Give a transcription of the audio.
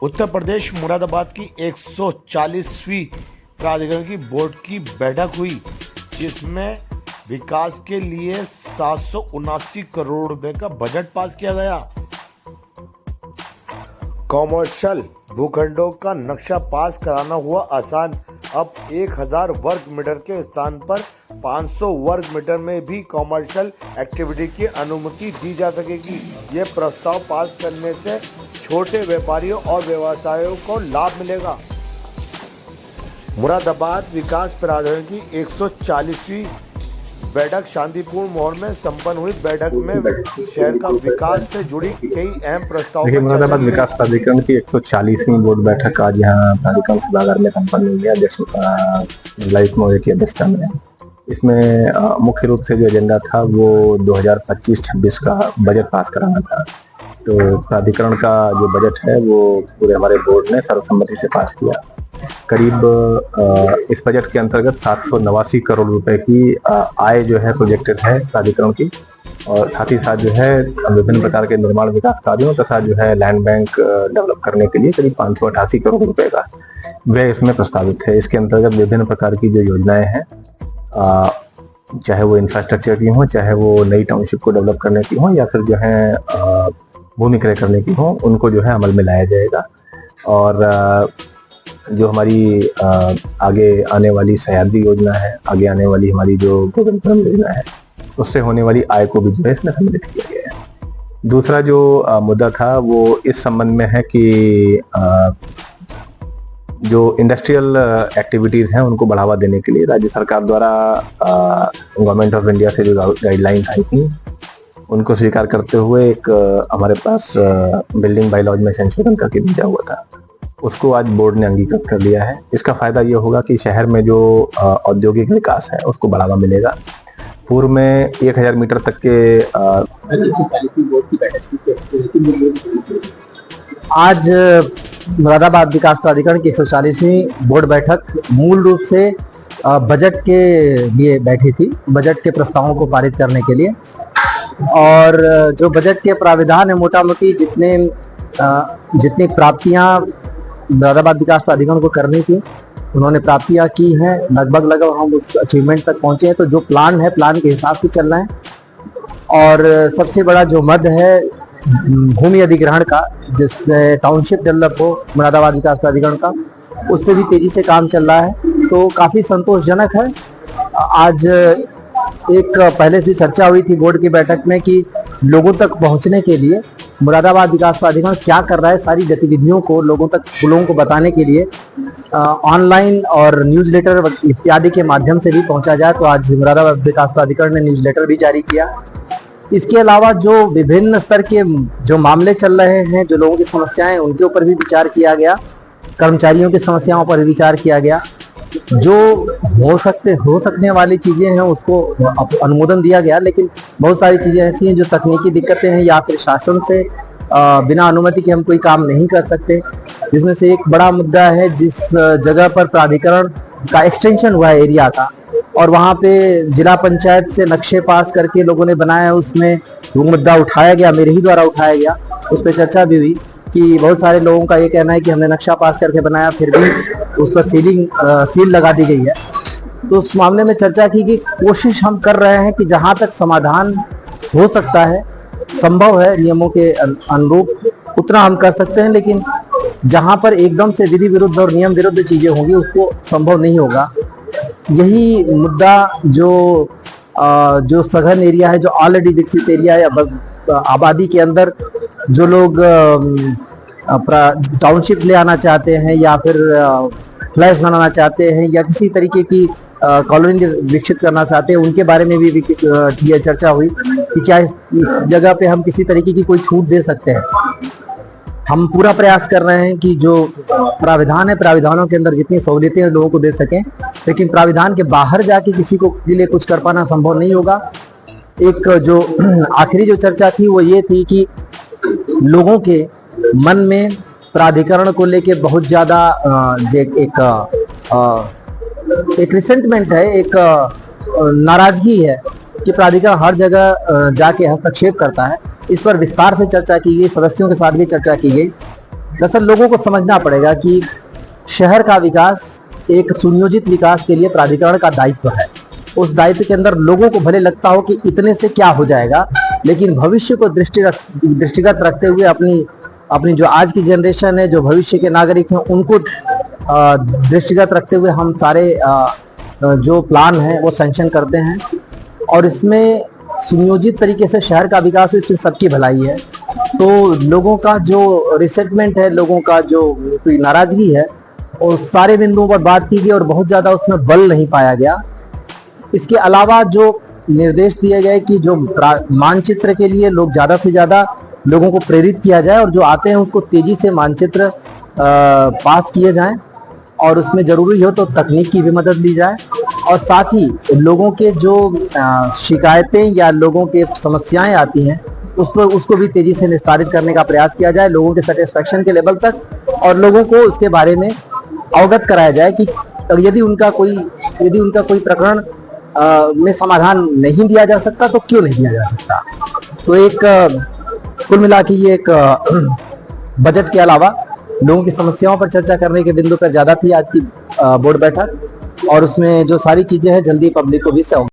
उत्तर प्रदेश मुरादाबाद की 140वीं प्राधिकरण की बोर्ड की बैठक हुई, जिसमें विकास के लिए 779 करोड़ रुपए का बजट पास किया गया। कॉमर्शियल भूखंडों का नक्शा पास कराना हुआ आसान। अब 1000 वर्ग मीटर के स्थान पर 500 वर्ग मीटर में भी कॉमर्शियल एक्टिविटी की अनुमति दी जा सकेगी। ये प्रस्ताव पास करने से छोटे व्यापारियों और व्यवसायों को लाभ मिलेगा। मुरादाबाद विकास प्राधिकरण की 140वीं बैठक शांतिपूर्ण माहौल में संपन्न हुई। बैठक में शहर का विकास से जुड़ी कई अहम प्रस्तावों पर मुरादाबाद विकास प्राधिकरण की 140वीं बोर्ड बैठक आज यहाँ प्राधिकरण सभागार में संपन्न हुई है। ललित मौर्य की अध्यक्षता में। इसमें मुख्य रूप से जो एजेंडा था वो 2025-26 का बजट पास कराना था। तो प्राधिकरण का जो बजट है वो पूरे हमारे बोर्ड ने सर्वसम्मति से पास किया। करीब इस बजट के अंतर्गत 789 करोड़ रुपए की आय जो है प्रोजेक्टेड है प्राधिकरण की, और साथ ही साथ जो है विभिन्न प्रकार के निर्माण विकास कार्यों तथा जो है लैंड बैंक डेवलप करने के लिए करीब 588 करोड़ रुपए का व्यय इसमें प्रस्तावित है। इसके अंतर्गत विभिन्न प्रकार की जो योजनाएं हैं, चाहे वो इंफ्रास्ट्रक्चर की हो, चाहे वो नई टाउनशिप को डेवलप करने की हो, या फिर जो है भूमि क्रय करने की हो, उनको जो है अमल में लाया जाएगा। और जो हमारी आगे आने वाली सह्याद्री योजना है, आगे आने वाली हमारी जो गोविंदपुरम योजना है, उससे होने वाली आय को भी जो है इसमें सम्मिलित किया गया है। दूसरा जो मुद्दा था वो इस संबंध में है कि जो इंडस्ट्रियल एक्टिविटीज़ हैं उनको बढ़ावा देने के लिए राज्य सरकार द्वारा गवर्नमेंट ऑफ इंडिया से जो गाइडलाइंस आई थी उनको स्वीकार करते हुए एक हमारे पास बिल्डिंग बायलॉज में संशोधन करके भेजा हुआ था, उसको आज बोर्ड ने अंगीकृत कर लिया है। इसका फायदा ये होगा कि शहर में जो औद्योगिक विकास है उसको बढ़ावा मिलेगा। पूर्व में 1000 मीटर तक के आज मुरादाबाद विकास प्राधिकरण की 140वीं बोर्ड बैठक मूल रूप से बजट के लिए बैठी थी, बजट के प्रस्तावों को पारित करने के लिए। और जो बजट के प्राविधान है, मोटा मोटी जितनी प्राप्तियां मुरादाबाद विकास प्राधिकरण को करनी थी उन्होंने प्राप्तियां की हैं। लगभग हम उस अचीवमेंट तक पहुंचे हैं। तो जो प्लान है, प्लान के हिसाब से चलना है। और सबसे बड़ा जो मद है भूमि अधिग्रहण का, जिससे टाउनशिप डेवलप हो मुरादाबाद विकास प्राधिकरण का, उस पर भी तेजी से काम चल रहा है। तो काफ़ी संतोषजनक है। आज एक पहले से चर्चा हुई थी बोर्ड की बैठक में कि लोगों तक पहुंचने के लिए मुरादाबाद विकास प्राधिकरण क्या कर रहा है, सारी गतिविधियों को लोगों को बताने के लिए ऑनलाइन और न्यूज़लेटर इत्यादि के माध्यम से भी पहुंचा जाए। तो आज मुरादाबाद विकास प्राधिकरण ने न्यूज़लेटर भी जारी किया। इसके अलावा जो विभिन्न स्तर के जो मामले चल रहे हैं, जो लोगों की समस्याएं, उनके ऊपर भी विचार किया गया। कर्मचारियों की समस्याओं पर भी विचार किया गया। जो हो सकने वाली चीज़ें हैं उसको अनुमोदन दिया गया, लेकिन बहुत सारी चीज़ें ऐसी हैं जो तकनीकी दिक्कतें हैं या फिर शासन से बिना अनुमति के हम कोई काम नहीं कर सकते। जिसमें से एक बड़ा मुद्दा है, जिस जगह पर प्राधिकरण का एक्सटेंशन हुआ है एरिया का, और वहाँ पे जिला पंचायत से नक्शे पास करके लोगों ने बनाया, उसमें वो मुद्दा उठाया गया, मेरे ही द्वारा उठाया गया। उस पर चर्चा भी हुई कि बहुत सारे लोगों का ये कहना है कि हमने नक्शा पास करके बनाया, फिर भी उस पर सील लगा दी गई है। तो उस मामले में चर्चा की कि कोशिश हम कर रहे हैं कि जहाँ तक समाधान हो सकता है, संभव है नियमों के अनुरूप, उतना हम कर सकते हैं। लेकिन जहाँ पर एकदम से विधि विरुद्ध और नियम विरुद्ध चीज़ें होंगी उसको संभव नहीं होगा। यही मुद्दा जो सघन एरिया है, जो ऑलरेडी विकसित एरिया है, आबादी के अंदर जो लोग टाउनशिप ले आना चाहते हैं या फिर फ्लैट्स बनाना चाहते हैं या किसी तरीके की कॉलोनी विकसित करना चाहते हैं, उनके बारे में भी यह चर्चा हुई कि क्या इस जगह पे हम किसी तरीके की कोई छूट दे सकते हैं। हम पूरा प्रयास कर रहे हैं कि जो प्राविधान है, प्राविधानों के अंदर जितनी सहूलियतें लोगों को दे सकें, लेकिन प्राविधान के बाहर जाके किसी को के लिए कुछ कर पाना संभव नहीं होगा। एक जो आखिरी जो चर्चा थी वो ये थी कि लोगों के मन में प्राधिकरण को लेके बहुत ज़्यादा एक रिसेंटमेंट है, एक नाराजगी है कि प्राधिकरण हर जगह जाके हस्तक्षेप करता है। इस पर विस्तार से चर्चा की गई, सदस्यों के साथ भी चर्चा की गई। दरअसल लोगों को समझना पड़ेगा कि शहर का विकास एक सुनियोजित विकास के लिए प्राधिकरण का दायित्व है। उस दायित्व के अंदर लोगों को भले लगता हो कि इतने से क्या हो जाएगा, लेकिन भविष्य को दृष्टिगत रखते हुए अपनी जो आज की जनरेशन है, जो भविष्य के नागरिक हैं, उनको दृष्टिगत रखते हुए हम सारे जो प्लान हैं वो सैंक्शन करते हैं। और इसमें सुनियोजित तरीके से शहर का विकास, इसमें सबकी भलाई है। तो लोगों का जो रिसेंटमेंट है, लोगों का जो कोई नाराजगी है, और सारे बिंदुओं पर बात की गई और बहुत ज़्यादा उसमें बल नहीं पाया गया। इसके अलावा जो निर्देश दिए गए कि जो मानचित्र के लिए लोग ज़्यादा से ज़्यादा लोगों को प्रेरित किया जाए और जो आते हैं उसको तेज़ी से मानचित्र पास किए जाएं, और उसमें ज़रूरी हो तो तकनीक की भी मदद ली जाए, और साथ ही लोगों के जो शिकायतें या लोगों के समस्याएं आती हैं उसको भी तेज़ी से निस्तारित करने का प्रयास किया जाए, लोगों के सेटिस्फेक्शन के लेवल तक, और लोगों को उसके बारे में अवगत कराया जाए कि यदि उनका कोई प्रकरण में समाधान नहीं दिया जा सकता तो क्यों नहीं दिया जा सकता। तो एक कुल मिला के ये एक बजट के अलावा लोगों की समस्याओं पर चर्चा करने के बिंदु पर ज़्यादा थी आज की बोर्ड बैठक, और उसमें जो सारी चीज़ें हैं जल्दी पब्लिक को भी